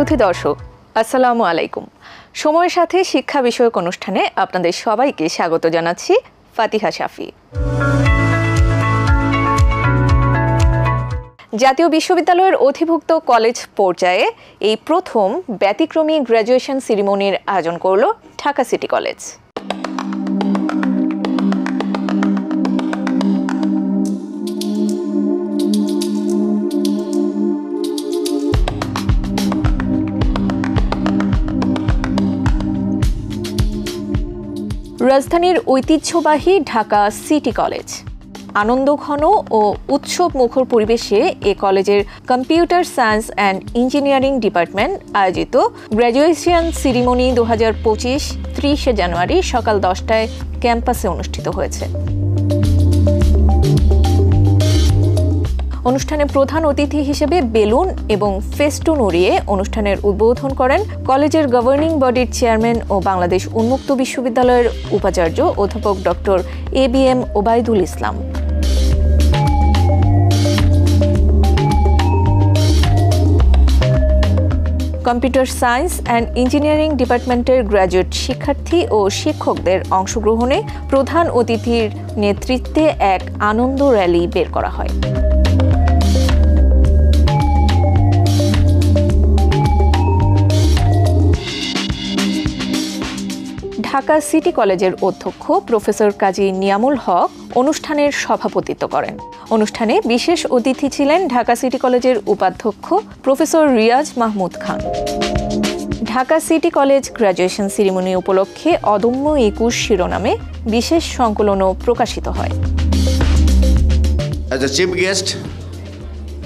সুধী দর্শক, আসসালামু আলাইকুম। সময়ের সাথে শিক্ষা বিষয়ক অনুষ্ঠানে আপনাদের সবাইকে স্বাগত জানাচ্ছি। ফাতিহা শাফি। জাতীয় বিশ্ববিদ্যালয়ের অধিভুক্ত কলেজ পর্যায়ে এই প্রথম ব্যতিক্রমী গ্র্যাজুয়েশন সেরিমনির আয়োজন করল ঢাকা সিটি কলেজ। রাজধানীর ঐতিহ্যবাহী ঢাকা সিটি কলেজ আনন্দঘন ও উৎসব মুখর পরিবেশে এ কলেজের computer science and engineering department আয়োজিত গ্র্যাজুয়েশন সেরিমনি 2025 30 জানুয়ারি সকাল 10টায় ক্যাম্পাসে অনুষ্ঠিত হয়েছে। অনুষ্ঠানে প্রধান অতিথি হিসেবে বেলুন এবং ফেস্টুন উড়িয়ে অনুষ্ঠানের উদ্বোধন করেন কলেজের গভর্নিং বডির চেয়ারম্যান ও বাংলাদেশ উন্মুক্ত বিশ্ববিদ্যালয়ের উপাচার্য অধ্যাপক doctor ABM Obaidul Islam. Computer science and engineering ডিপার্টমেন্টের গ্র্যাজুয়েট শিক্ষার্থী ও শিক্ষকদের অংশগ্রহণে প্রধান অতিথির নেতৃত্বে এক আনন্দ র্যালি বের করা হয়। ঢাকা সিটি কলেজের অধ্যক্ষ প্রফেসর কাজী নিয়ামুল হক অনুষ্ঠানের সভাপতিত্ব করেন। অনুষ্ঠানে বিশেষ অতিথি ছিলেন ঢাকা সিটি কলেজের উপাধ্যক্ষ professor Riaz Mahmud Khan. Dhaka City College graduation ceremony উপলক্ষে অদম্য 21 শিরোনামে বিশেষ সংকলনও প্রকাশিত হয়। As a chief guest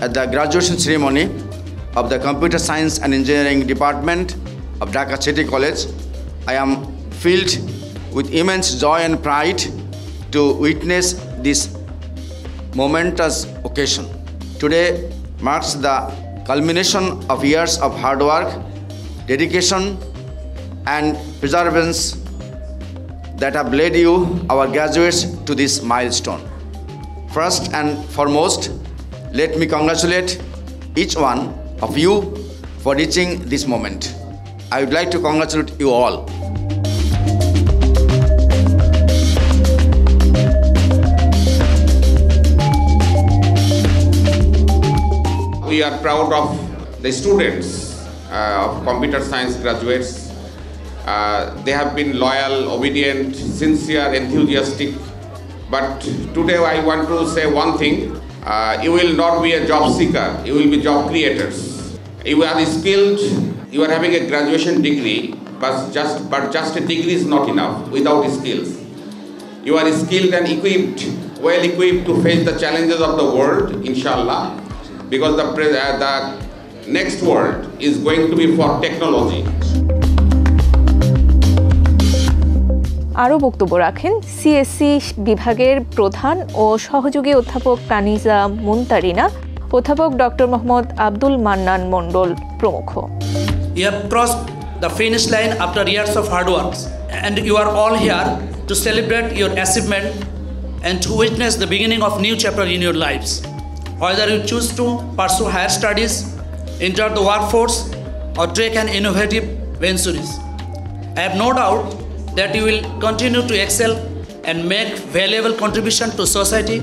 at the graduation ceremony of the Computer Science and Engineering Department of Dhaka City College, I am filled with immense joy and pride to witness this momentous occasion. Today marks the culmination of years of hard work, dedication, and perseverance that have led you, our graduates, to this milestone. First and foremost, let me congratulate each one of you for reaching this moment. I would like to congratulate you all. We are proud of the students of computer science graduates. They have been loyal, obedient, sincere, enthusiastic. But today I want to say one thing. You will not be a job seeker, you will be job creators. You are skilled, you are having a graduation degree, but just a degree is not enough without skills. You are skilled and equipped, well equipped to face the challenges of the world, inshallah. Because the next world is going to be for technology. আরও বক্তব্য রাখেন CSC বিভাগের প্রধান ও সহযোগী অধ্যাপক কানিজা মুনতারিনা, অধ্যাপক doctor Mohammad Abdul Mannan মণ্ডল প্রমুখ। You have crossed the finish line after years of hard work, and you are all here to celebrate your achievement and to witness the beginning of new chapter in your lives. Whether you choose to pursue higher studies, enter the workforce, or take an innovative ventures, I have no doubt that you will continue to excel and make valuable contribution to society,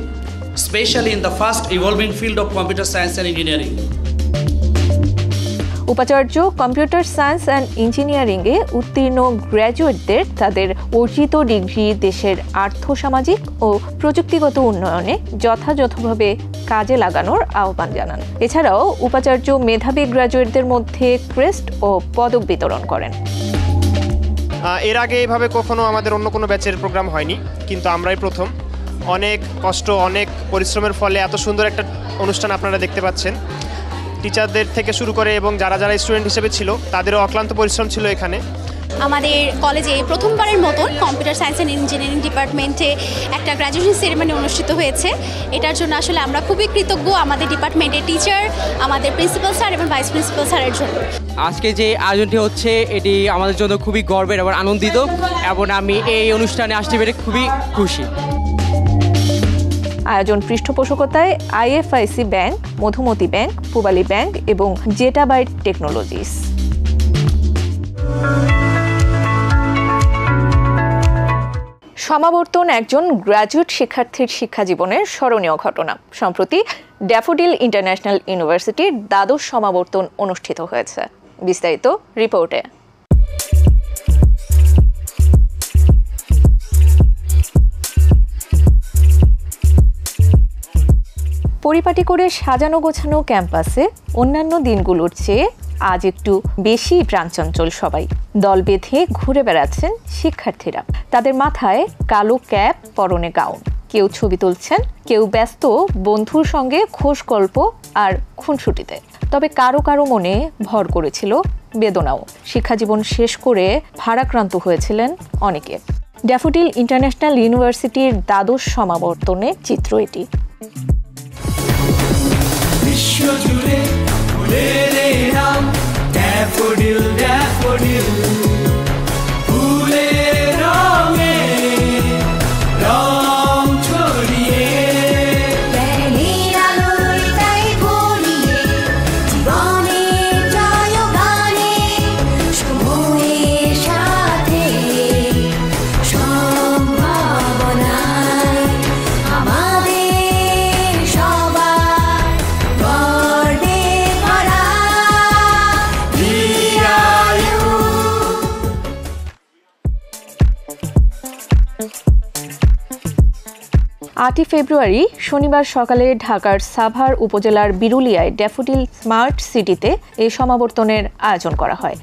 especially in the fast evolving field of computer science and engineering. উপাচার্য computer science and ইঞ্জিনিয়ারিংয়ে উত্তীর্ণ গ্র্যাজুয়েটদের তাদের অর্জিত degree দেশের আর্থসামাজিক ও প্রযুক্তিগত উন্নয়নে যথাযথভাবে কাজে লাগানোর আহ্বান জানান। এছাড়াও উপাচার্য মেধাবী গ্র্যাজুয়েটদের মধ্যে ক্রেস্ট ও পদক বিতরণ করেন। এর আগে এভাবে কখনো আমাদের অন্য কোনো ব্যাচের প্রোগ্রাম হয়নি, কিন্তু আমরাই প্রথম। অনেক কষ্ট, অনেক পরিশ্রমের ফলে এত সুন্দর একটা অনুষ্ঠান আপনারা দেখতে পাচ্ছেন। টিচারদের থেকে শুরু করে এবং যারা স্টুডেন্ট হিসেবে ছিল তাদেরও অক্লান্ত পরিশ্রম ছিল এখানে। আমাদের কলেজে প্রথমবারের মতন কম্পিউটার সায়েন্স অ্যান্ড ইঞ্জিনিয়ারিং ডিপার্টমেন্টে একটা গ্র্যাজুয়েশন সেরিমনি অনুষ্ঠিত হয়েছে। এটার জন্য আসলে আমরা খুবই কৃতজ্ঞ আমাদের ডিপার্টমেন্টের টিচার, আমাদের প্রিন্সিপাল স্যার এবং ভাইস প্রিন্সিপাল স্যারের জন্য। আজকে যে আয়োজনটি হচ্ছে এটি আমাদের জন্য খুবই গর্বের এবং আনন্দিত, এবং আমি এই অনুষ্ঠানে আসতে পেরে খুবই খুশি। আয়োজন পৃষ্ঠপোষকতায় IFIC bank, Madhumati bank, Pubali bank এবং জেটাবাইট টেকনোলজিস। সমাবর্তন একজন গ্র্যাজুয়েট শিক্ষার্থীর শিক্ষা জীবনের স্মরণীয় ঘটনা। সম্প্রতি ড্যাফোডিল ইন্টারন্যাশনাল ইউনিভার্সিটির দ্বাদশ সমাবর্তন অনুষ্ঠিত হয়েছে। বিস্তারিত রিপোর্টে। পরিপাটি করে সাজানো গোছানো ক্যাম্পাসে অন্যান্য দিনগুলোর চেয়ে আজ একটু বেশি প্রাণচঞ্চল সবাই। দল বেঁধে ঘুরে বেড়াচ্ছেন শিক্ষার্থীরা। তাদের মাথায় কালো ক্যাপ, পরনে গাউন। কেউ ছবি তুলছেন, কেউ ব্যস্ত বন্ধুর সঙ্গে খোশ গল্প আর খুনসুটিতে। তবে কারো কারো মনে ভর করেছিল বেদনাও। শিক্ষাজীবন শেষ করে ভারাক্রান্ত হয়েছিলেন অনেকে। ড্যাফোডিল ইন্টারন্যাশনাল ইউনিভার্সিটির দ্বাদশ সমাবর্তনের চিত্র এটি। বিশ্বজুড়ে ফুলের নাম ড্যাফোডিল, ড্যাফোডিল ফুলের রঙে রং ছড়িয়ে প্রাণের আলোয় তাই ভরিয়ে জীবনের জয়গানে সময়ের সাথে সম্ভাবনায় আমাদের সবার গর্বে ভরা দীর্ঘায়ু। 8 ফেব্রুয়ারি শনিবার সকালে ঢাকার সাভার উপজেলার বিরুলিয়ায় ড্যাফোডিল স্মার্ট সিটিতে এই সমাবর্তনের আয়োজন করা হয়।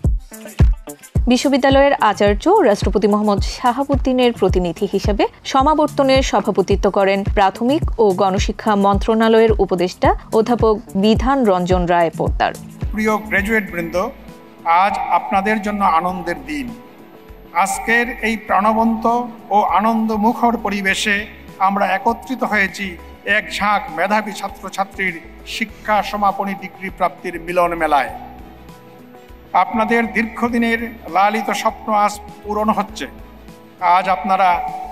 বিশ্ববিদ্যালয়ের আচার্য রাষ্ট্রপতি মোহাম্মদ শাহাবুদ্দিনের প্রতিনিধি হিসেবে সমাবর্তনের সভাপতিত্ব করেন প্রাথমিক ও গণশিক্ষা মন্ত্রণালয়ের উপদেষ্টা অধ্যাপক বিধান রঞ্জন রায় পোদ্দার। প্রিয় গ্র্যাজুয়েট বৃন্দ, আজ আপনাদের জন্য আনন্দের দিন। আজকের এই প্রাণবন্ত ও আনন্দমুখর পরিবেশে আমরা একত্রিত হয়েছি এক ঝাঁক মেধাবী ছাত্রছাত্রীর শিক্ষা সমাপনী ডিগ্রি প্রাপ্তির মিলন মেলায়। আপনাদের দীর্ঘদিনের লালিত স্বপ্ন আজ পূরণ হচ্ছে। আজ আপনারা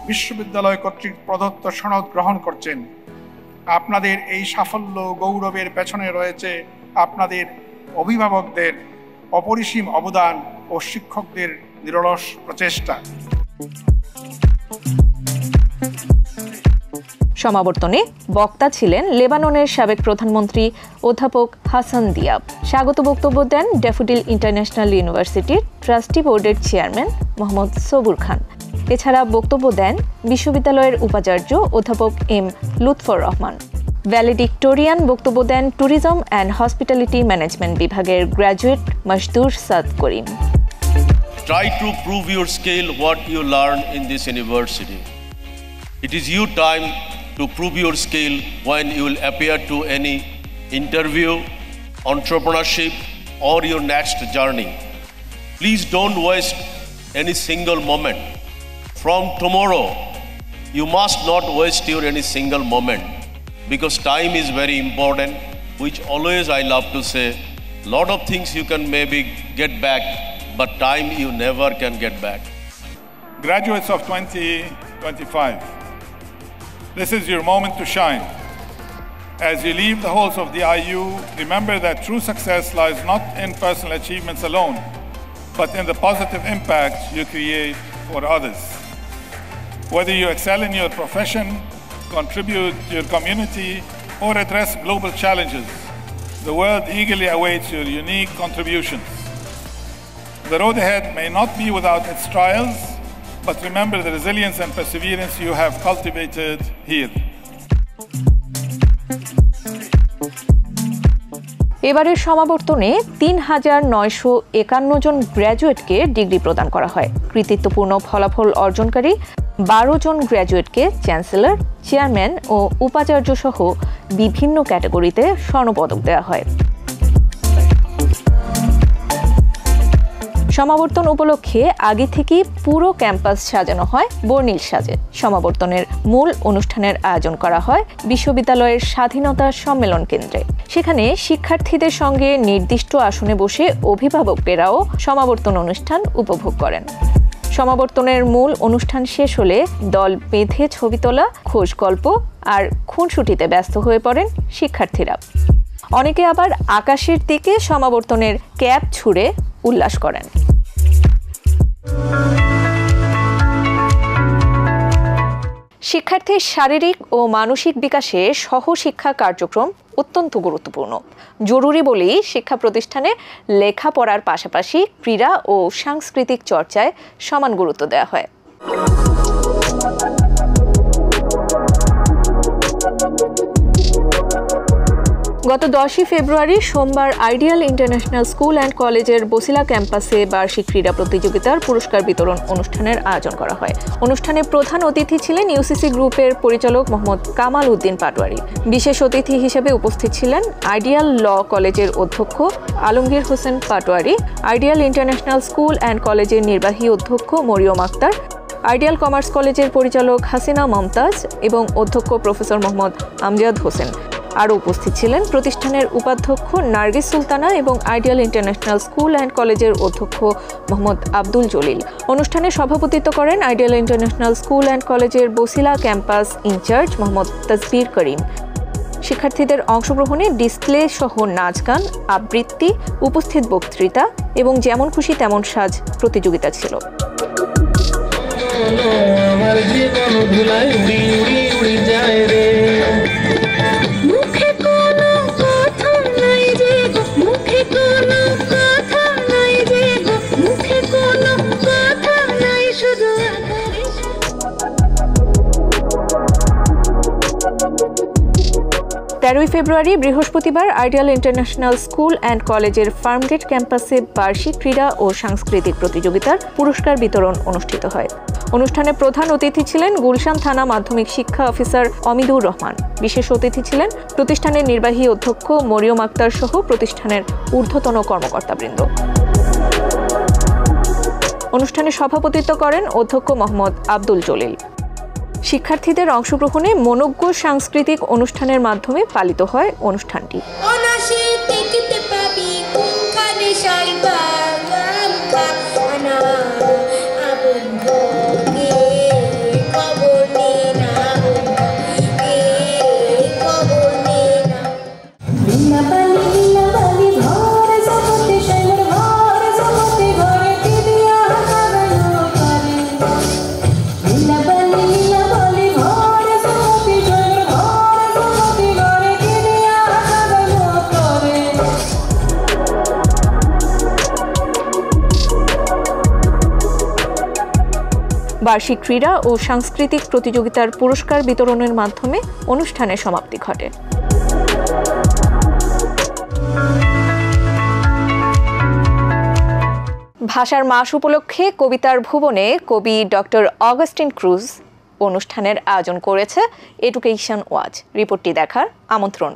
বিশ্ববিদ্যালয় কর্তৃক প্রদত্ত সনদ গ্রহণ করছেন। আপনাদের এই সাফল্য গৌরবের পেছনে রয়েছে আপনাদের অভিভাবকদের অপরিসীম অবদান ও শিক্ষকদের নিরলস প্রচেষ্টা। সমাবর্তনে বক্তা ছিলেন লেবাননের সাবেক প্রধানমন্ত্রী অধ্যাপক হাসান দিয়াব। স্বাগত বক্তব্য দেন ড্যাফোডিল ইন্টারন্যাশনাল ইউনিভার্সিটির ট্রাস্টি বোর্ডের চেয়ারম্যান মোহাম্মদ সবুর খান। এছাড়া বক্তব্য দেন বিশ্ববিদ্যালয়ের উপাচার্য অধ্যাপক এম লুৎফর রহমান। ভ্যালেডিক্টোরিয়ান বক্তব্য দেন ট্যুরিজম অ্যান্ড হসপিটালিটি ম্যানেজমেন্ট বিভাগের graduate Masdur Saad Karim. Try to prove your skill what you learn in this university. It is your time to prove your skill when you will appear to any interview, entrepreneurship, or your next journey. Please don't waste any single moment. From tomorrow, you must not waste any single moment, because time is very important, which always I love to say, lot of things you can maybe get back, but time you never can get back. Graduates of 2025, this is your moment to shine. As you leave the halls of the IU, remember that true success lies not in personal achievements alone, but in the positive impact you create for others. Whether you excel in your profession, contribute to your community, or address global challenges, the world eagerly awaits your unique contributions. The road ahead may not be without its trials, but remember the resilience and perseverance you have cultivated here. এবারের সমাবর্তনে ৩,৯৫১ জন গ্র্যাজুয়েটকে degree প্রদান করা হয়। কৃতিত্বপূর্ণ ফলাফল অর্জনকারী 12 জন গ্র্যাজুয়েটকে chancellor, chairman ও উপাচার্য সহ বিভিন্ন ক্যাটাগরিতে স্বর্ণপদক দেওয়া হয়। সমাবর্তন উপলক্ষে আগে থেকেই পুরো ক্যাম্পাস সাজানো হয় বর্ণিল সাজে। সমাবর্তনের মূল অনুষ্ঠানের আয়োজন করা হয় বিশ্ববিদ্যালয়ের স্বাধীনতা সম্মেলন কেন্দ্রে। সেখানে শিক্ষার্থীদের সঙ্গে নির্দিষ্ট আসনে বসে অভিভাবকদেরাও সমাবর্তন অনুষ্ঠান উপভোগ করেন। সমাবর্তনের মূল অনুষ্ঠান শেষ হলে দল বেঁধে ছবি তোলা, খোশ গল্প আর খুনসুটিতে ব্যস্ত হয়ে পড়েন শিক্ষার্থীরা। অনেকে আবার আকাশের দিকে সমাবর্তনের ক্যাপ ছুঁড়ে উল্লাস করেন। শিক্ষার্থীর শারীরিক ও মানসিক বিকাশে সহশিক্ষা কার্যক্রম অত্যন্ত গুরুত্বপূর্ণ। জরুরি বলেই শিক্ষা প্রতিষ্ঠানে লেখাপড়ার পাশাপাশি ক্রীড়া ও সাংস্কৃতিক চর্চায় সমান গুরুত্ব দেওয়া হয়। গত 10ই ফেব্রুয়ারি সোমবার আইডিয়াল ইন্টারন্যাশনাল স্কুল অ্যান্ড কলেজের বসিলা ক্যাম্পাসে বার্ষিক ক্রীড়া প্রতিযোগিতার পুরস্কার বিতরণ অনুষ্ঠানের আয়োজন করা হয়। অনুষ্ঠানে প্রধান অতিথি ছিলেন ইউসিসি গ্রুপের পরিচালক মোহাম্মদ কামাল উদ্দিন পাটোয়ারি। বিশেষ অতিথি হিসেবে উপস্থিত ছিলেন আইডিয়াল ল কলেজের অধ্যক্ষ Alamgir Hossain Patwari, ideal international school and কলেজের নির্বাহী অধ্যক্ষ মরিয়ম আক্তার, আইডিয়াল কমার্স কলেজের পরিচালক হাসিনা মমতাজ এবং অধ্যক্ষ প্রফেসর মোহাম্মদ আমজাদ হোসেন। আরও উপস্থিত ছিলেন প্রতিষ্ঠানের উপাধ্যক্ষ নার্গিস সুলতানা এবং আইডিয়াল ইন্টারন্যাশনাল স্কুল অ্যান্ড কলেজের অধ্যক্ষ মোহাম্মদ আব্দুল জলিল। অনুষ্ঠানে সভাপতিত্ব করেন আইডিয়াল ইন্টারন্যাশনাল স্কুল অ্যান্ড কলেজের বসিলা ক্যাম্পাস ইনচার্জ মোহাম্মদ তাসবির করিম। শিক্ষার্থীদের অংশগ্রহণে ডিসপ্লে সহ নাচ গান, আবৃত্তি, উপস্থিত বক্তৃতা এবং যেমন খুশি তেমন সাজ প্রতিযোগিতা ছিল। তেরোই ফেব্রুয়ারি বৃহস্পতিবার আইডিয়াল ইন্টারন্যাশনাল স্কুল অ্যান্ড কলেজের ফার্মগেট ক্যাম্পাসে বার্ষিক ক্রীড়া ও সাংস্কৃতিক প্রতিযোগিতার পুরস্কার বিতরণ অনুষ্ঠিত হয়। অনুষ্ঠানে প্রধান অতিথি ছিলেন গুলশান থানা মাধ্যমিক শিক্ষা অফিসার অমিদুর রহমান। বিশেষ অতিথি ছিলেন প্রতিষ্ঠানের নির্বাহী অধ্যক্ষ মরিয়ম আক্তার সহ প্রতিষ্ঠানের ঊর্ধ্বতন কর্মকর্তাবৃন্দ। অনুষ্ঠানে সভাপতিত্ব করেন অধ্যক্ষ মোহাম্মদ আব্দুল জলিল। শিক্ষার্থীদের অংশগ্রহণে মনোজ্ঞ সাংস্কৃতিক অনুষ্ঠানের মাধ্যমে পালিত হয় অনুষ্ঠানটি। বার্ষিক ক্রীড়া ও সাংস্কৃতিক প্রতিযোগিতার পুরস্কার বিতরণের মাধ্যমে অনুষ্ঠানের সমাপ্তি ঘটে। ভাষার মাস উপলক্ষে কবিতার ভুবনে কবি ডক্টর অগাস্টিন ক্রুজ অনুষ্ঠানের আয়োজন করেছে এডুকেশন ওয়াচ। রিপোর্টটি দেখার আমন্ত্রণ।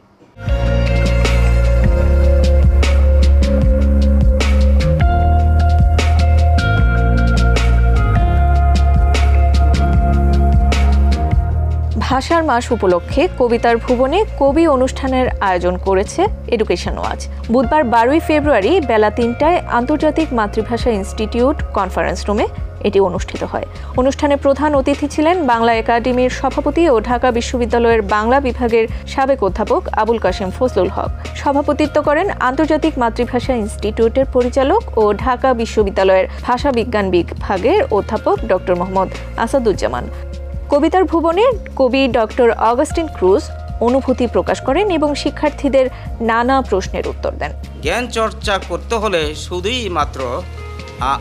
ভাষার মাস উপলক্ষে কবিতার ভুবনে কবি অনুষ্ঠানের আয়োজন করেছে এডুকেশন ওয়াচ। বুধবার 12ই ফেব্রুয়ারি বেলা 3টায় আন্তর্জাতিক মাতৃভাষা ইনস্টিটিউট কনফারেন্স রুমে এটি অনুষ্ঠিত হয়। অনুষ্ঠানে প্রধান অতিথি ছিলেন বাংলা একাডেমির সভাপতি ও ঢাকা বিশ্ববিদ্যালয়ের বাংলা বিভাগের সাবেক অধ্যাপক আবুল কাশেম ফজলুল হক। সভাপতিত্ব করেন আন্তর্জাতিক মাতৃভাষা ইনস্টিটিউটের পরিচালক ও ঢাকা বিশ্ববিদ্যালয়ের ভাষা বিজ্ঞান বিভাগের অধ্যাপক ডক্টর মোহাম্মদ আসাদুজ্জামান। কবিতার ভুবনে কবি ডক্টর অগাস্টিন ক্রুজ অনুভূতি প্রকাশ করেন এবং শিক্ষার্থীদের নানা প্রশ্নের উত্তর দেন। জ্ঞান চর্চা করতে হলে শুধুই মাত্র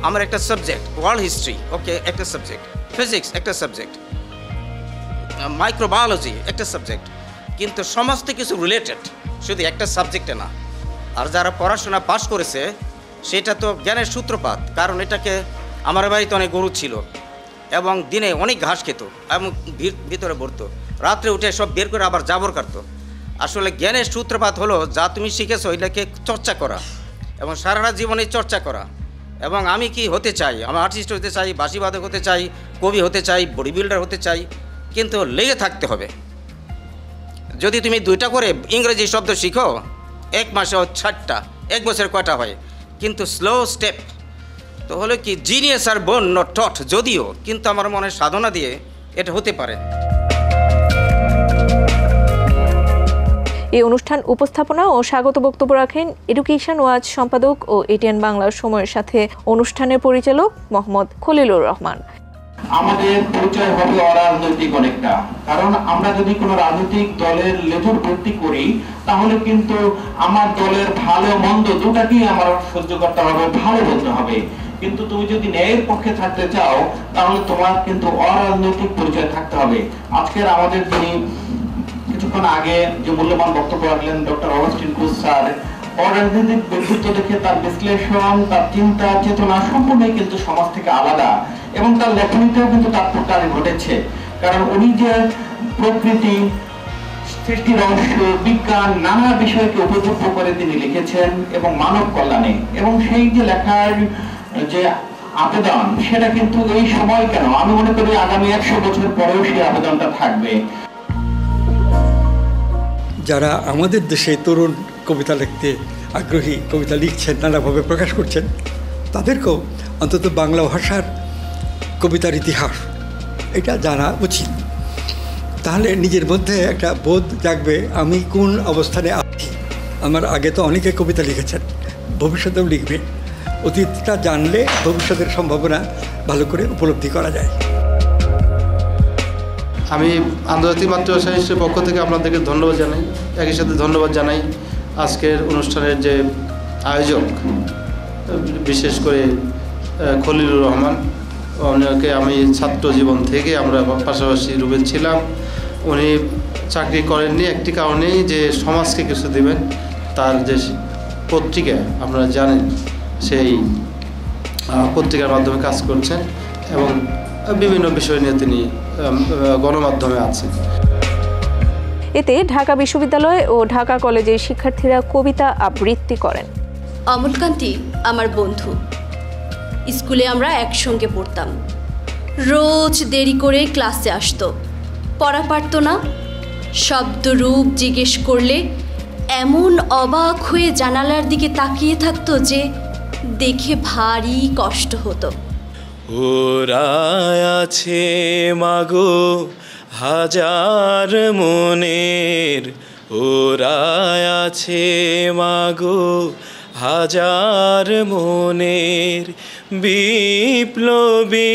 আমার একটা সাবজেক্ট, ওয়ার্ল্ড হিস্ট্রি ওকে একটা সাবজেক্ট, ফিজিক্স একটা সাবজেক্ট, মাইক্রোবায়োলজি একটা সাবজেক্ট, কিন্তু সমস্ত কিছু রিলেটেড, শুধু একটা সাবজেক্টে না। আর যারা পড়াশোনা পাশ করেছে সেটা তো জ্ঞানের সূত্রপাত, কারণ এটাকে আমার বাড়িতে অনেক গরু ছিল এবং দিনে অনেক ঘাস খেত এবং ভিতরে ভরতো, রাত্রে উঠে সব বের করে আবার জাবর কাটতো। আসলে জ্ঞানের সূত্রপাত হলো যা তুমি শিখেছো এটাকে চর্চা করা এবং সারাটা জীবনে চর্চা করা। এবং আমি কি হতে চাই, আমি আর্টিস্ট হতে চাই, বাঁশিবাদক হতে চাই, কবি হতে চাই, বডি বিল্ডার হতে চাই, কিন্তু লেগে থাকতে হবে। যদি তুমি 2টা করে ইংরেজি শব্দ শিখো, 1 মাসে 6টা, 1 বছরে কয়টা হয়, কিন্তু স্লো স্টেপ তো হলো কি genius are born not taught, যদিও কিন্তু আমার মনে সাধনা দিয়ে এটা হতে পারে। এই অনুষ্ঠান উপস্থাপনা ও স্বাগত বক্তব্য রাখেন এডুকেশন ওয়াচ সম্পাদক ও এটিএন বাংলার সময়ের সাথে অনুষ্ঠানের পরিচালক মোহাম্মদ খলিলুর রহমান। আমাদের পরিচয় হবে অরাজনৈতিক অনেকটা, কারণ আমরা যদি কোনো রাজনৈতিক দলের লেজুর ভর্তি করি তাহলে কিন্তু আমার দলের ভালো মন্দ দুটাকেই আমার সহ্য করতে হবে, ভালো বলতে হবে। কিন্তু তুমি যদি ন্যায়ের পক্ষে থাকতে চাও তাহলে তোমার কিন্তু অরাজনৈতিক পরিচয় থাকতে হবে। আজকের আমাদের যিনি কিছুক্ষণ আগে যে মূল্যবান বক্তব্য রাখলেন ডক্টর অগাস্টিন ক্রুজ স্যার, অরাজনৈতিক ব্যক্তিত্ব দেখে তার বিশ্লেষণ, তার চিন্তা চেতনা সম্পূর্ণই কিন্তু সমাজ থেকে আলাদা, এবং তার লেখনীতেও কিন্তু তার প্রকাশ ঘটেছে। কারণ উনি যে প্রকৃতি, সৃষ্টি রহস্য, বিজ্ঞান নানা বিষয়কে উপযুক্ত করে তিনি লিখেছেন এবং মানব কল্যাণে, এবং সেই যে লেখার যে আবেদন সেটা কিন্তু এই সময় কেন, আমি মনে করি আগামী 100 বছর পরেও সেই আবেদনটা থাকবে। যারা আমাদের দেশে তরুণ কবিতা লিখতে আগ্রহী, কবিতা লিখছেন, নানাভাবে প্রকাশ করছেন, তাদেরকেও অন্তত বাংলা ভাষার কবিতার ইতিহাস এটা জানা উচিত। তাহলে নিজের মধ্যে একটা বোধ জাগবে আমি কোন অবস্থানে আছি। আমার আগে তো অনেকে কবিতা লিখেছেন, ভবিষ্যতেও লিখবে। অতীতটা জানলে ভবিষ্যতের সম্ভাবনা ভালো করে উপলব্ধি করা যায়। আমি আন্তর্জাতিক মাতৃভাষা ইনস্টিটিউটের পক্ষ থেকে আপনাদেরকে ধন্যবাদ জানাই। একই সাথে ধন্যবাদ জানাই আজকের অনুষ্ঠানের যে আয়োজক, বিশেষ করে খলিলুর রহমান, ওনাকে আমি ছাত্র জীবন থেকে আমরা পাশাপাশি রুবেল ছিলাম। উনি চাকরি করেননি একটি কারণেই, যে সমাজকে কিছু দেবেন। তার যে পত্রিকা আপনারা জানেন, সেই পত্রিকার মাধ্যমে কাজ করছেন এবং বিভিন্ন বিষয় নিয়ে তিনি গণমাধ্যমে আছেন। এতে ঢাকা বিশ্ববিদ্যালয় ও ঢাকা কলেজের শিক্ষার্থীরা কবিতা আবৃত্তি করেন। অমলকান্তি আমার বন্ধু, স্কুলে আমরা একসঙ্গে পড়তাম। রোজ দেরি করে ক্লাসে আসতো, পড়া পারত না। শব্দরূপ জিজ্ঞেস করলে এমন অবাক হয়ে জানালার দিকে তাকিয়ে থাকতো যে দেখে ভারী কষ্ট হতো। ওরা আছে মাগো হাজার মনের, ওরা আছে মাগো হাজার মনের, বিপ্লবী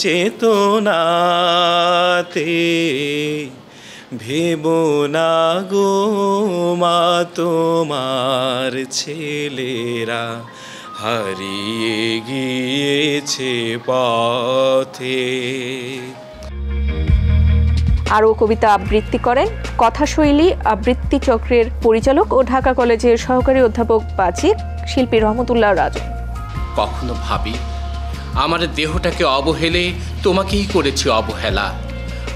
চেতনাতে ভেবো না গো মা তোমার ছেলেরা হারিয়ে গিয়েছে পথে। আরও কবিতা আবৃত্তি করেন কথাশৈলী আবৃত্তি চক্রের পরিচালক ও ঢাকা কলেজের সহকারী অধ্যাপক বাচিক শিল্পী রহমতুল্লাহ রাজু। কখনো ভাবি আমার দেহটাকে অবহেলে তোমাকেই করেছি অবহেলা,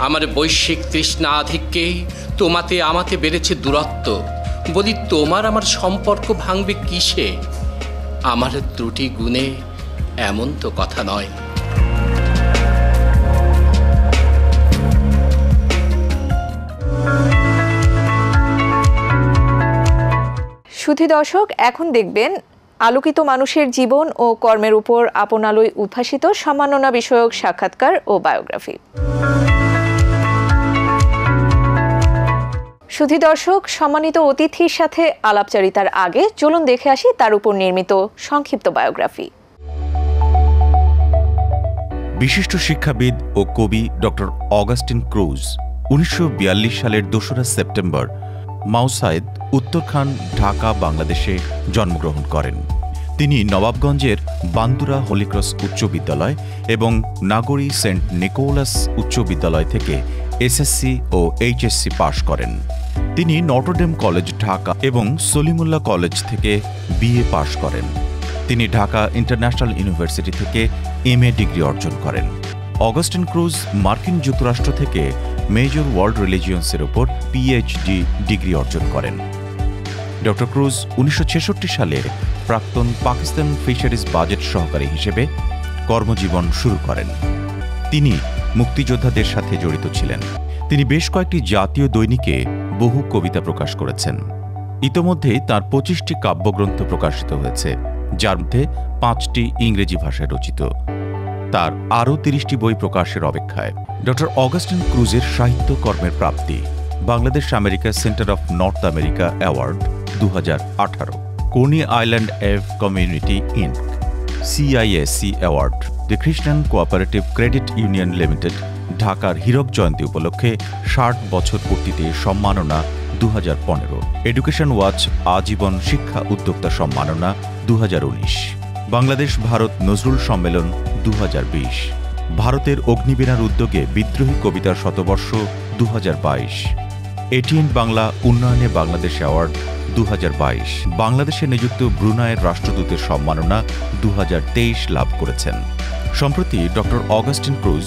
আমার বৈশ্বিক তৃষ্ণা আধিক্যে তোমাতে আমাতে বেড়েছে দূরত্ব। বলি তোমার আমার সম্পর্ক ভাঙবে কিসে, আমার ত্রুটি গুণে এমন তো কথা নয়। সুধী দর্শক, এখন দেখবেন আলোকিত মানুষের জীবন ও কর্মের উপর আপন আলোয় উদ্ভাসিত সম্মাননা বিষয়ক সাক্ষাৎকার ও বায়োগ্রাফি। সুধী দর্শক, সম্মানিত অতিথির সাথে আলাপচারিতার আগে চলুন দেখে আসি তার উপর নির্মিত সংক্ষিপ্ত বায়োগ্রাফি। বিশিষ্ট শিক্ষাবিদ ও কবি ডক্টর অগাস্টিন ক্রুজ 1942 সালের 2রা সেপ্টেম্বর মাওসাইদ, উত্তরখান, ঢাকা, বাংলাদেশে জন্মগ্রহণ করেন। তিনি নবাবগঞ্জের বান্দুরা হলিক্রস উচ্চ বিদ্যালয় এবং নাগরী সেন্ট নিকোলাস উচ্চ বিদ্যালয় থেকে এসএসসি ও এইচএসসি পাশ করেন। তিনি নটরডেম কলেজ ঢাকা এবং সলিমুল্লাহ কলেজ থেকে বিএ পাশ করেন। তিনি ঢাকা ইন্টারন্যাশনাল ইউনিভার্সিটি থেকে এমএ ডিগ্রি অর্জন করেন। অগাস্টিন ক্রুজ মার্কিন যুক্তরাষ্ট্র থেকে মেজর ওয়ার্ল্ড রিলিজিয়ন্সের উপর পিএইচডি ডিগ্রি অর্জন করেন। ডক্টর ক্রুজ 1966 সালে প্রাক্তন পাকিস্তান ফিশারিজ বাজেট সহকারী হিসেবে কর্মজীবন শুরু করেন। তিনি মুক্তিযোদ্ধাদের সাথে জড়িত ছিলেন। তিনি বেশ কয়েকটি জাতীয় দৈনিকে বহু কবিতা প্রকাশ করেছেন। ইতোমধ্যে তাঁর 25টি কাব্যগ্রন্থ প্রকাশিত হয়েছে, যার মধ্যে 5টি ইংরেজি ভাষায় রচিত। তার আরও 30টি বই প্রকাশের অপেক্ষায়। ডক্টর অগাস্টিন ক্রুজের সাহিত্য কর্মের প্রাপ্তি: Bangladesh America Centre of North America award 2018, Coney Island Ave Community Inc CISC award the Christian Cooperative credit union limited ঢাকার হীরক জয়ন্তী উপলক্ষে 60 বছর পূর্তিতে সম্মাননা 2015, এডুকেশন ওয়াচ আজীবন শিক্ষা উদ্যোক্তা সম্মাননা 2019, বাংলাদেশ ভারত নজরুল সম্মেলন 2020, ভারতের অগ্নিবীণার উদ্যোগে বিদ্রোহী কবিতার শতবর্ষ 2022, এটিএন বাংলা উন্নয়নে বাংলাদেশ অ্যাওয়ার্ড 2022, বাংলাদেশে নিযুক্ত ব্রুনাইয়ের রাষ্ট্রদূতের সম্মাননা 2023 লাভ করেছেন। সম্প্রতি ডক্টর অগাস্টিন ক্রুজ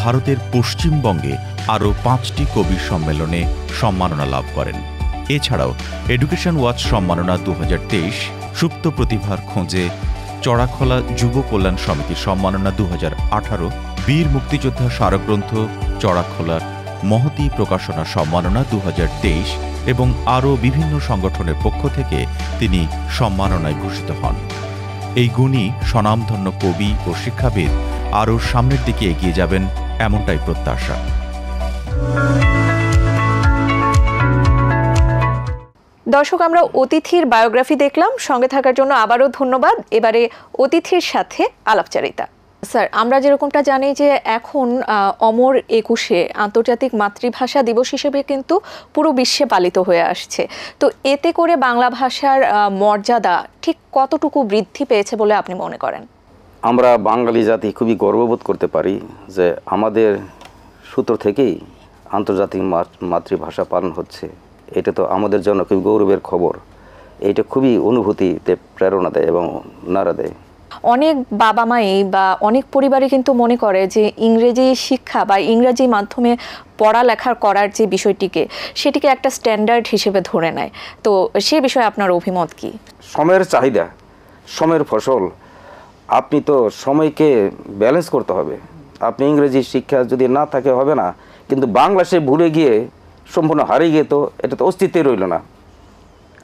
ভারতের পশ্চিমবঙ্গে আরও 5টি কবি সম্মেলনে সম্মাননা লাভ করেন। এছাড়াও এডুকেশন ওয়াচ সম্মাননা 2023, সুপ্ত প্রতিভার খোঁজে চড়াখোলা যুব কল্যাণ সমিতির সম্মাননা 2018, বীর মুক্তিযোদ্ধা স্মারকগ্রন্থ চড়াখোলার মহতী প্রকাশনা সম্মাননা 2023 এবং আরও বিভিন্ন সংগঠনের পক্ষ থেকে তিনি সম্মাননায় ভূষিত হন। এই গুণী স্বনামধন্য কবি ও শিক্ষাবিদ আরও সামনের দিকে এগিয়ে যাবেন এমনটাই প্রত্যাশা। দর্শক, আমরা অতিথির বায়োগ্রাফি দেখলাম। সঙ্গে থাকার জন্য আবারও ধন্যবাদ। এবারে অতিথির সাথে আলাপচারিতা। স্যার, আমরা যেরকমটা জানি যে এখন অমর 21-এ আন্তর্জাতিক মাতৃভাষা দিবস হিসেবে কিন্তু পুরো বিশ্বে পালিত হয়ে আসছে। তো এতে করে বাংলা ভাষার মর্যাদা ঠিক কতটুকু বৃদ্ধি পেয়েছে বলে আপনি মনে করেন? আমরা বাঙালি জাতি খুবই গর্ববোধ করতে পারি যে আমাদের সূত্র থেকেই আন্তর্জাতিক মাতৃভাষা পালন হচ্ছে। এটা তো আমাদের জন্য খুবই গৌরবের খবর। এটা খুবই অনুভূতিতে প্রেরণা দেয় এবং নাড়া দেয়। অনেক বাবা মাই বা অনেক পরিবারই কিন্তু মনে করে যে ইংরেজি শিক্ষা বা ইংরেজি মাধ্যমে পড়ালেখার করার যে বিষয়টিকে সেটিকে একটা স্ট্যান্ডার্ড হিসেবে ধরে নেয়। তো সে বিষয়ে আপনার অভিমত কি? সময়ের চাহিদা, সময়ের ফসল। আপনি তো সময়কে ব্যালেন্স করতে হবে। আপনি ইংরেজি শিক্ষা যদি না থাকে হবে না, কিন্তু বাংলা সে ভুলে গিয়ে সম্পূর্ণ হারিয়ে গিয়ে তো এটা তো অস্তিত্বই রইল না।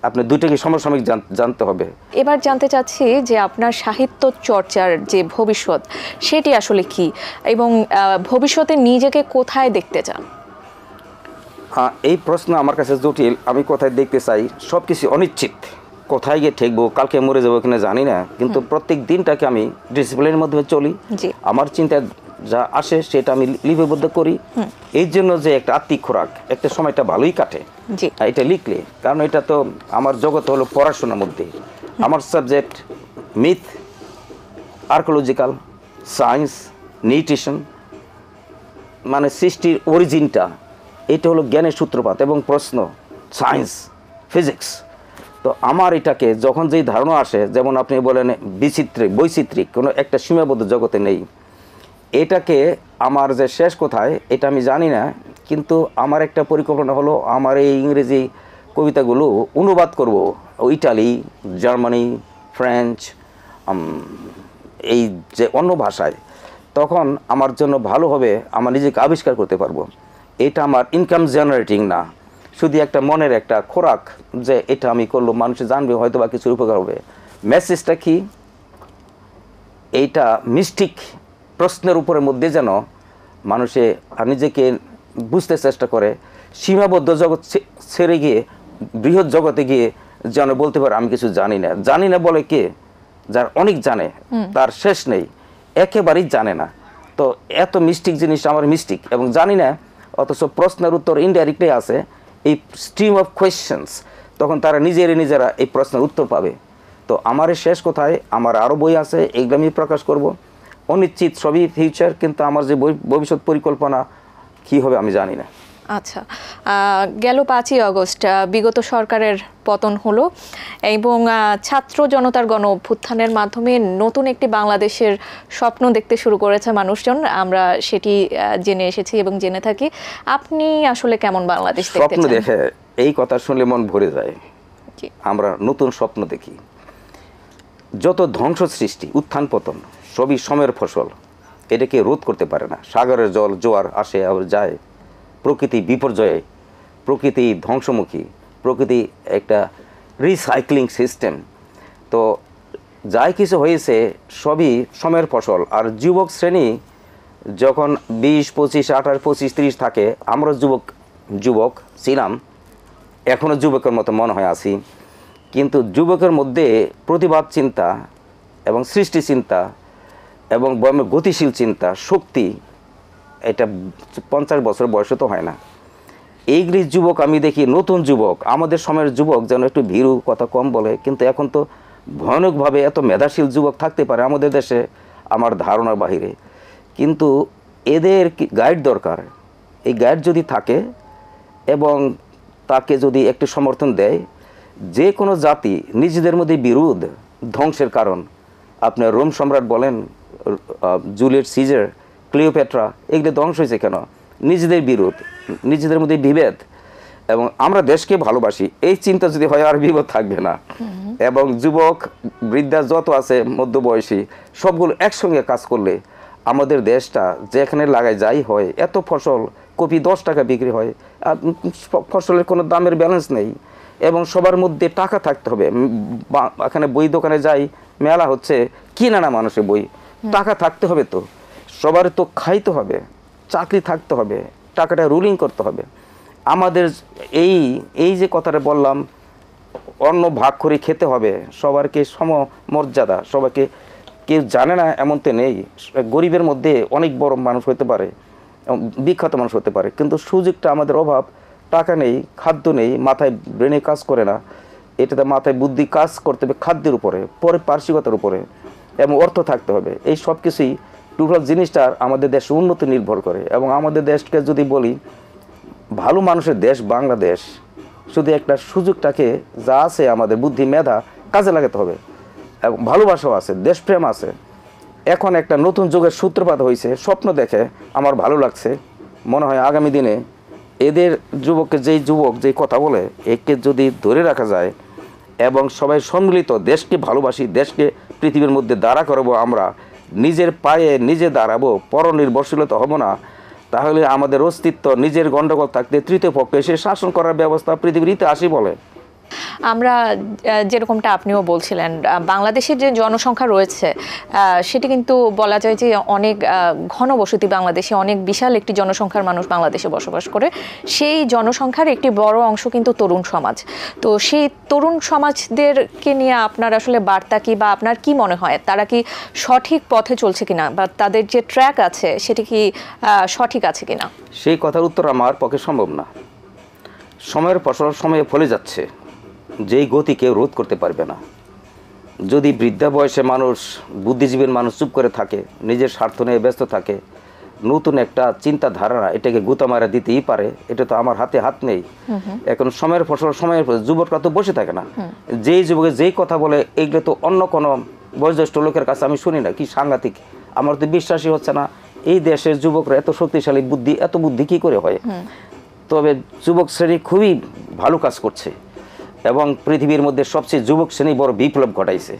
আপনি দুইটাকে সমসাময়িক জানতে হবে। এবার জানতে চাচ্ছি যে আপনার সাহিত্য চর্চার যে ভবিষ্যৎ সেটি আসলে কি, এবং ভবিষ্যতে নিজেকে কোথায় দেখতে চান? এই প্রশ্ন আমার কাছে জটিল। আমি কোথায় দেখতে চাই সব কিছু অনিশ্চিত। কোথায় গিয়ে ঠেকবো, কালকে মরে যাবো কিনা জানি না, কিন্তু প্রত্যেক দিনটাকে আমি ডিসিপ্লিনের মাধ্যমে চলি। আমার চিন্তা যা আসে সেটা আমি লিপিবদ্ধ করি। এই জন্য যে একটা আত্মিক খোরাক, একটা সময়টা ভালোই কাটে এটা লিখলে। কারণ এটা তো আমার জগৎ হলো পড়াশোনার মধ্যে। আমার subject myth, archaeological science, nutrition, মানে সৃষ্টির অরিজিনটা এটা হলো জ্ঞানের সূত্রপাত এবং প্রশ্ন, সায়েন্স, ফিজিক্স। তো আমার এটাকে যখন যেই ধারণা আসে, যেমন আপনি বলেন বৈচিত্রিক কোনো একটা সীমাবদ্ধ জগতে নেই। এটাকে আমার যে শেষ কোথায় এটা আমি জানি না, কিন্তু আমার একটা পরিকল্পনা হলো আমার এই ইংরেজি কবিতাগুলো অনুবাদ করব ইটালি, জার্মানি, ফ্রেঞ্চ, এই যে অন্য ভাষায়। তখন আমার জন্য ভালো হবে, আমার নিজেকে আবিষ্কার করতে পারবো। এটা আমার ইনকাম জেনারেটিং না, শুধু একটা মনের একটা খোরাক যে এটা আমি করলো মানুষে জানবে, হয়তো বা কিছু উপকার হবে। মেসেজটা কি? এইটা মিস্টিক প্রশ্নের উপরের মধ্যে যেন মানুষে নিজেকে বুঝতে চেষ্টা করে, সীমাবদ্ধ জগৎ ছেড়ে গিয়ে বৃহৎ জগতে গিয়ে যেন বলতে পারে আমি কিছু জানি না। জানি না বলে কে? যার অনেক জানে তার শেষ নেই, একেবারেই জানে না। তো এত মিস্টিক জিনিস আমার মিস্টিক এবং জানি না, অথচ প্রশ্নের উত্তর ইনডাইরেক্টলি আছে এই স্ট্রিম অফ কোয়েশ্চেন্স। তখন তারা নিজেরা এই প্রশ্নের উত্তর পাবে। তো আমার শেষ কোথায়, আমার আরও বই আছে, এগুলো আমি প্রকাশ করব। অনিশ্চিত সবই ফিউচার, কিন্তু আমার যে ভবিষ্যৎ পরিকল্পনা কি হবে আমি জানি না। আচ্ছা, গেল 5ই আগস্ট বিগত সরকারের পতন হলো এবং ছাত্র জনতার গণ অভ্যুত্থানের মাধ্যমে নতুন একটি বাংলাদেশের স্বপ্ন দেখতে শুরু করেছে মানুষজন। আমরা সেটি জেনে এসেছি এবং জেনে থাকি। আপনি আসলে কেমন বাংলাদেশ দেখতে চান? স্বপ্ন দেখে এই কথা শুনলে মন ভরে যায়। আমরা নতুন স্বপ্ন দেখি। যত ধ্বংস সৃষ্টি, উত্থান পতন সবই সময়ের ফসল। এটাকে রোধ করতে পারে না। সাগরের জল জোয়ার আসে আবার যায়, প্রকৃতি বিপর্যয়ে, প্রকৃতি ধ্বংসমুখী, প্রকৃতি একটা রিসাইক্লিং সিস্টেম। তো যাই কিছু হয়েছে সবই সময়ের ফসল। আর যুবক শ্রেণী যখন 20, 25, 28, 25, 30 থাকে, আমরা যুবক ছিলাম, এখনও যুবকের মতো মনে হয় আছি, কিন্তু যুবকের মধ্যে প্রতিবাদ চিন্তা এবং সৃষ্টি চিন্তা এবং গতিশীল চিন্তা, শক্তি, এটা 50 বছর বয়সে তো হয় না। এইগুলি যুবক আমি দেখি, নতুন যুবক, আমাদের সময়ের যুবক যেন একটু ভীরু, কথা কম বলে, কিন্তু এখন তো ভয়ানকভাবে এত মেধাশীল যুবক থাকতে পারে আমাদের দেশে আমার ধারণার বাহিরে। কিন্তু এদের গাইড দরকার। এই গাইড যদি থাকে এবং তাকে যদি একটু সমর্থন দেয়, যে কোনো জাতি নিজেদের মধ্যে বিরোধ ধ্বংসের কারণ। আপনার রোম সম্রাট বলেন, জুলিয়াস সিজার, ক্লিওপেট্রা, এগুলো ধ্বংস হয়েছে কেন? নিজেদের বিরোধ, নিজেদের মধ্যে বিভেদ। এবং আমরা দেশকে ভালোবাসি, এই চিন্তা যদি হয় আর বিভেদ থাকবে না। এবং যুবক, বৃদ্ধা যত আছে, মধ্যবয়সী, সবগুলো একসঙ্গে কাজ করলে আমাদের দেশটা যেখানে লাগায় যাই হয়, এত ফসল, কপি 10 টাকা বিক্রি হয়, ফসলের কোনো দামের ব্যালেন্স নেই। এবং সবার মধ্যে টাকা থাকতে হবে। এখানে বই দোকানে যাই, মেলা হচ্ছে, কিনে না মানুষের বই, টাকা থাকতে হবে, তো সবার তো খাইতে হবে, চাকরি থাকতে হবে, টাকাটা রুলিং করতে হবে। আমাদের এই যে কথাটা বললাম, অন্ন ভাগ করে খেতে হবে, সবারকে সমমর্যাদা, সবাইকে, কেউ জানে না এমন তো নেই। গরিবের মধ্যে অনেক বড় মানুষ হতে পারে, বিখ্যাত মানুষ হতে পারে, কিন্তু সুযোগটা আমাদের অভাব। টাকা নেই, খাদ্য নেই, মাথায় ব্রেনে কাজ করে না, এটাতে মাথায় বুদ্ধি কাজ করতে হবে খাদ্যের উপরে, পরে পার্শ্বিকতার উপরে, এবং অর্থ থাকতে হবে। এই সব কিছুই টোটাল জিনিসটার আমাদের দেশের উন্নতি নির্ভর করে। এবং আমাদের দেশকে যদি বলি, ভালো মানুষের দেশ বাংলাদেশ, শুধু একটা সুযোগটাকে যা আছে আমাদের বুদ্ধি মেধা কাজে লাগাতে হবে। এবং ভালোবাসাও আছে, দেশপ্রেম আছে। এখন একটা নতুন যুগের সূত্রপাত হয়েছে, স্বপ্ন দেখে আমার ভালো লাগছে। মনে হয় আগামী দিনে এদের যুবককে, যেই কথা বলে, একে যদি ধরে রাখা যায় এবং সবাই সম্মিলিত দেশকে ভালোবাসি, দেশকে পৃথিবীর মধ্যে দাঁড়া করবো, আমরা নিজের পায়ে নিজে দাঁড়াবো, পরনির্ভরশীলতা হব না, তাহলে আমাদের অস্তিত্ব, নিজের গণ্ডগোল থাকতে তৃতীয় পক্ষে এসে শাসন করার ব্যবস্থা পৃথিবীর ইতিহাসই বলে। আমরা যেরকমটা আপনিও বলছিলেন, বাংলাদেশের যে জনসংখ্যা রয়েছে সেটি কিন্তু বলা যায় যে অনেক ঘনবসতি বাংলাদেশে, অনেক বিশাল একটি জনসংখ্যার মানুষ বাংলাদেশে বসবাস করে। সেই জনসংখ্যার একটি বড় অংশ কিন্তু তরুণ সমাজ। তো সেই তরুণ সমাজদেরকে নিয়ে আপনার আসলে বার্তা কি, বা আপনার কি মনে হয় তারা কি সঠিক পথে চলছে কিনা, বা তাদের যে ট্র্যাক আছে সেটি কি সঠিক আছে কিনা? সেই কথার উত্তর আমার পক্ষে সম্ভব না। সময়ের ফসল সময়ে ফলে যাচ্ছে, যেই গতি কেউ রোধ করতে পারবে না। যদি বৃদ্ধা বয়সে মানুষ, বুদ্ধিজীবীর মানুষ চুপ করে থাকে, নিজের স্বার্থ নিয়ে ব্যস্ত থাকে, নতুন একটা চিন্তাধারা এটাকে গুতা মারা দিতেই পারে, এটা তো আমার হাতে হাত নেই। এখন সময়ের ফসল সময়ের ফসল, যুবকরা তো বসে থাকে না। যেই যুবকের যেই কথা বলে, এগুলো তো অন্য কোনো বয়োজ্যেষ্ঠ লোকের কাছে আমি শুনি না, কি সাংঘাতিক, আমার তো বিশ্বাসই হচ্ছে না এই দেশের যুবকরা এত শক্তিশালী বুদ্ধি, এত বুদ্ধি কী করে হয়। তবে যুবক শ্রেণী খুবই ভালো কাজ করছে এবং পৃথিবীর মধ্যে সবচেয়ে যুবক শ্রেণী বড় বিপ্লব ঘটাইছে।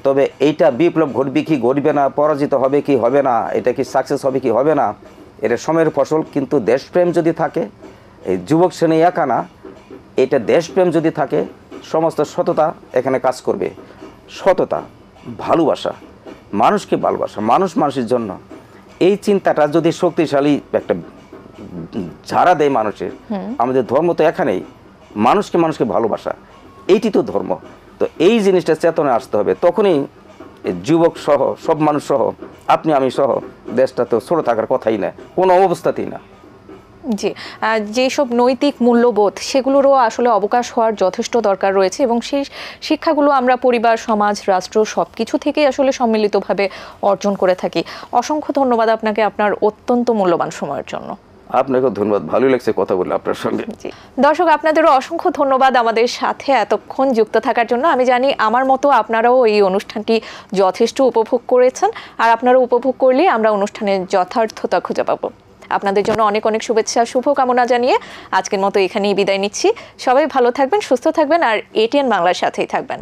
তবে এইটা বিপ্লব ঘটবে কি ঘটবে না, পরাজিত হবে কি হবে না, এটা কি সাকসেস হবে কি হবে না, এটা সময়ের ফসল। কিন্তু দেশপ্রেম যদি থাকে, এই যুবক শ্রেণী একা না, এটা দেশপ্রেম যদি থাকে, সমস্ত সততা এখানে কাজ করবে। সততা, ভালোবাসা, মানুষকে ভালোবাসা, মানুষ মানুষের জন্য, এই চিন্তাটা যদি শক্তিশালী একটা ঝাড়া দেয় মানুষের, আমাদের ধর্ম তো এখানেই, মানুষকে ভালোবাসা, এইটি তো ধর্ম। তো এই জিনিসটা চেতনা আসতে হবে, তখনই যুবক সহ, সব মানুষ সহ, আপনি আমি সহ, দেশটা তো ছোট থাকার কথাই না, কোনো অবস্থাতেই না। জি, যেসব নৈতিক মূল্যবোধ সেগুলোরও আসলে অবকাশ হওয়ার যথেষ্ট দরকার রয়েছে, এবং সেই শিক্ষাগুলো আমরা পরিবার, সমাজ, রাষ্ট্র সব কিছু থেকেই আসলে সম্মিলিতভাবে অর্জন করে থাকি। অসংখ্য ধন্যবাদ আপনাকে আপনার অত্যন্ত মূল্যবান সময়ের জন্য। আপনাকেও ধন্যবাদ, ভালো লাগছে কথা বলে আপনার সঙ্গে। দর্শক, আপনাদেরও অসংখ্য ধন্যবাদ আমাদের সাথে এতক্ষণ যুক্ত থাকার জন্য। আমি জানি আমার মতো আপনারাও এই অনুষ্ঠানটি যথেষ্ট উপভোগ করেছেন, আর আপনারা উপভোগ করলে আমরা অনুষ্ঠানের যথার্থতা খুঁজে পাবো। আপনাদের জন্য অনেক অনেক শুভেচ্ছা, শুভকামনা জানিয়ে আজকের মতো এখানেই বিদায় নিচ্ছি। সবাই ভালো থাকবেন, সুস্থ থাকবেন, আর এটিএন বাংলার সাথেই থাকবেন।